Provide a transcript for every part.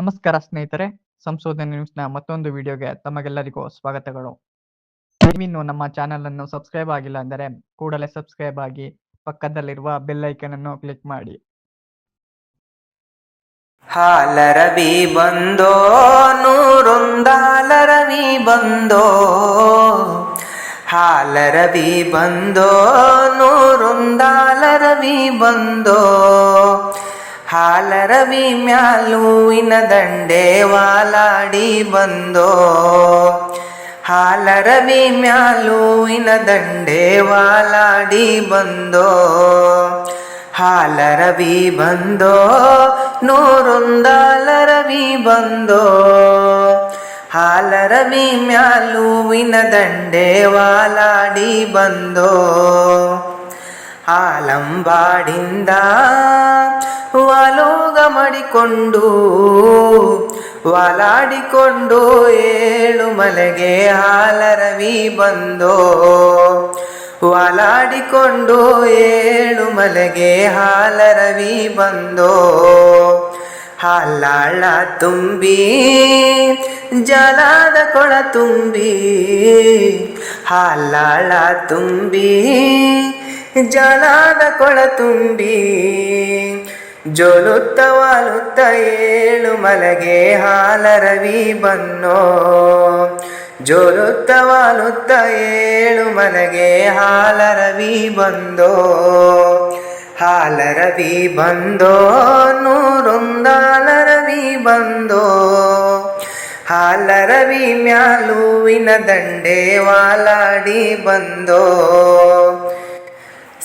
ನಮಸ್ಕಾರ ಸ್ನೇಹಿತರೆ, ಸಂಶೋಧನೆ ನ್ಯೂಸ್‌ನ ಮತ್ತೊಂದು ವಿಡಿಯೋಗೆ ತಮಗೆಲ್ಲರಿಗೂ ಸ್ವಾಗತಗಳು. ನೀವಿನ್ನು ನಮ್ಮ ಚಾನೆಲ್ ಅನ್ನು ಸಬ್ಸ್ಕ್ರೈಬ್ ಆಗಿಲ್ಲ ಅಂದರೆ ಕೂಡಲೇ ಸಬ್ಸ್ಕ್ರೈಬ್ ಆಗಿ ಪಕ್ಕದಲ್ಲಿರುವ ಬೆಲ್ ಐಕಾನ್ ಅನ್ನು ಕ್ಲಿಕ್ ಮಾಡಿ. ಹಾಲರವಿ ಬಂದೋ ನೂರೊಂದಾಲರವಿ ಬಂದೋ, ಹಾಲರವಿ ಬಂದೋ ನೂರೊಂದಾಲರವಿ ಬಂದೋ, ಹಾಲರವಿ ಮ್ಯಾಲುವಿನ ದಂಡೆ ವಾಲಾಡಿ ಬಂದೋ, ಹಾಲರವಿ ಮ್ಯಾಲುವಿನ ದಂಡೆ ವಾಲಾಡಿ ಬಂದೋ, ಹಾಲರವಿ ಬಂದೋ ನೂರೊಂದಾಲರವಿ ಬಂದೋ, ಹಾಲರವಿ ಮ್ಯಾಲುವಿನ ದಂಡೆ ವಾಲಾಡಿ ಬಂದೋ, ಹಾಲಂಬಾಡಿಂದ ವಾಲೋಗ ಮಾಡಿಕೊಂಡು ವಾಲಾಡಿಕೊಂಡು ಏಳು ಮಲೆಗೆ ಹಾಲರವಿ ಬಂದೋ, ವಾಲಾಡಿಕೊಂಡು ಏಳು ಮಲೆಗೆ ಹಾಲರವಿ ಬಂದೋ, ಹಾಲಾಳ ತುಂಬಿ ಜಲದ ಕೊಳ ತುಂಬಿ, ಹಾಲಾಳ ತುಂಬಿ ಜಲದ ಕೊಳ ತುಂಬಿ, ಜೋಲುತ್ತ ವಾಲುತ್ತ ಏಳು ಮಲೆಗೆ ಹಾಲರವಿ ಬನ್ನೋ, ಜೋಲುತ್ತ ವಾಲುತ್ತ ಏಳು ಮಲೆಗೆ ಹಾಲರವಿ ಬಂದೋ, ಹಾಲರವಿ ಬಂದೋ ನೂರೊಂದಾಲರವಿ ಬಂದೋ, ಹಾಲರವಿ ಮ್ಯಾಲುವಿನ ದಂಡೆ ವಾಲಾಡಿ ಬಂದೋ,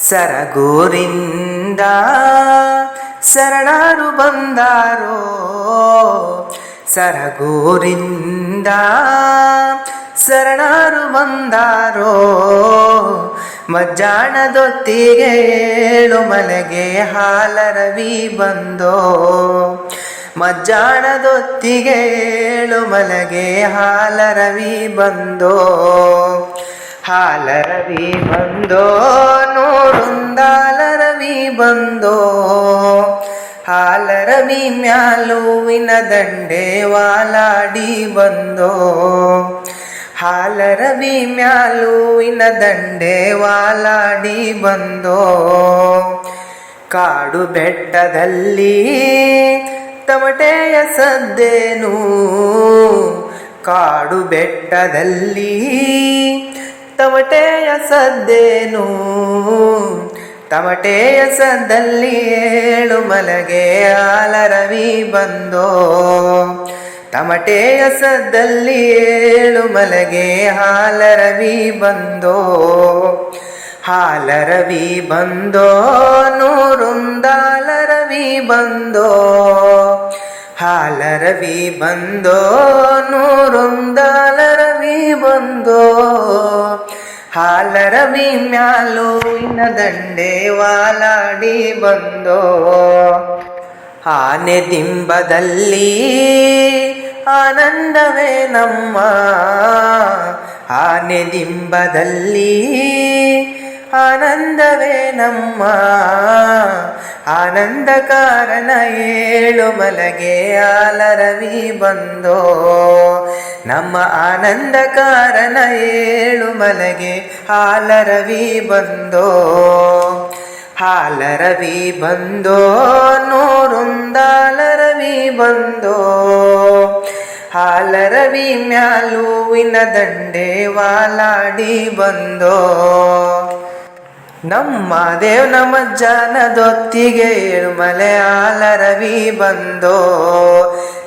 ಸರಗೂರಿಂದ ಶರಣರು ಬಂದಾರೋ, ಸರಗೂರಿಂದ ಶರಣರು ಬಂದಾರೋ, ಮಜ್ಜಾಣದೊತ್ತಿಗೆ ಏಳು ಮಲೆಗೆ ಹಾಲರವಿ ಬಂದೋ, ಮಜ್ಜಾಣದೊತ್ತಿಗೆ ಏಳು ಮಲೆಗೆ ಹಾಲರವಿ ಬಂದೋ, ಹಾಲರವಿ ಬಂದೋ ನೂರೊಂದಾಲರವಿ ಬಂದೋ, ಹಾಲರವಿ ಮ್ಯಾಲುವಿನ ದಂಡೆ ವಾಲಾಡಿ ಬಂದೋ, ಹಾಲರವಿ ಮ್ಯಾಲುವಿನ ದಂಡೆ ವಾಲಾಡಿ ಬಂದೋ, ಕಾಡು ಬೆಟ್ಟದಲ್ಲಿ ತಮಟೆಯ ಸದ್ದೇನು, ಕಾಡು ಬೆಟ್ಟದಲ್ಲಿ ತಮಟೆಯ ಸದ್ದೇನು, ತಮಟೆಯ ಸದ್ದಲ್ಲಿ ಏಳು ಮಲೆಗೆ ಹಾಲರವಿ ಬಂದೋ, ತಮಟೆಯ ಸದ್ದಲ್ಲಿ ಏಳು ಮಲೆಗೆ ಹಾಲರವಿ ಬಂದೋ, ಹಾಲರವಿ ಬಂದೋ ನೂರೊಂದಾಲರವಿ ಬಂದೋ, ಹಾಲರವಿ ಬಂದೋ ನೂರೊಂದಾಲರವಿ ಬಂದೋ, ಹಾಲರವಿ ಮ್ಯಾಲುವಿನ ದಂಡೆ ವಾಲಾಡಿ ಬಂದೋ, ಆನೆ ದಿಂಬದಲ್ಲಿ ಆನಂದವೇ ನಮ್ಮ, ಆನೆ ದಿಂಬದಲ್ಲಿ ಆನಂದವೇ ನಮ್ಮ, ಆನಂದ ಕಾರಣ ಏಳು ಮಲೆಗೆ ಹಾಲರವಿ ಬಂದೋ, ನಮ್ಮ ಆನಂದ ಕಾರಣ ಏಳು ಮಲೆಗೆ ಹಾಲರವಿ ಬಂದೋ, ಹಾಲರವಿ ಬಂದೋ ನೂರೊಂದಾಲರವಿ ಬಂದೋ, ಹಾಲರವಿ ಮ್ಯಾಲುವಿನ ದಂಡೆ ವಾಲಾಡಿ ಬಂದೋ, ನಮ್ಮ ದೇವ್ನ ಮಜ್ಜಾನದೊತ್ತಿಗೆ ಏಳು ಮಲೆ ಹಾಲರವಿ ಬಂದೋ,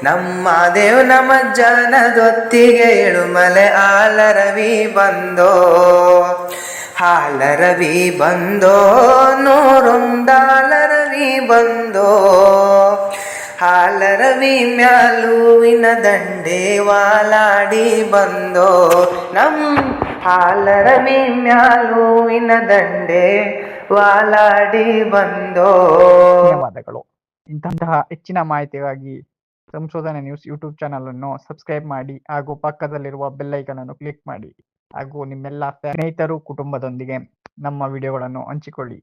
ನಮ್ಮ ದೇವ್ನ ಮಜ್ಜಾನದೊತ್ತಿಗೆ ಏಳು ಮಲೆ ಹಾಲರವಿ ಬಂದೋ, ಹಾಲರವಿ ಬಂದೋ ನೂರೊಂದಾಲರವಿ ಬಂದೋ, ಹಾಲರವಿ ಮ್ಯಾಲುವಿನ ದಂಡೆ ವಾಲಾಡಿ ಬಂದೋ, ಹಾಲರವಿ ಮ್ಯಾಲುವಿನ ದಂಡೆ ವಾಲಾಡಿ ಬಂದೋ. ಧನ್ಯವಾದಗಳು. ಇಂತಹ ಹೆಚ್ಚಿನ ಮಾಹಿತಿಗಾಗಿ ಸಂಶೋಧನೆ ನ್ಯೂಸ್ ಯೂಟ್ಯೂಬ್ ಚಾನಲ್ ಅನ್ನು ಸಬ್ಸ್ಕ್ರೈಬ್ ಮಾಡಿ ಹಾಗೂ ಪಕ್ಕದಲ್ಲಿರುವ ಬೆಲ್ ಐಕಾನ್ ಅನ್ನು ಕ್ಲಿಕ್ ಮಾಡಿ ಹಾಗೂ ನಿಮ್ಮೆಲ್ಲ ಸ್ನೇಹಿತರು ಕುಟುಂಬದೊಂದಿಗೆ ನಮ್ಮ ವಿಡಿಯೋಗಳನ್ನು ಹಂಚಿಕೊಳ್ಳಿ.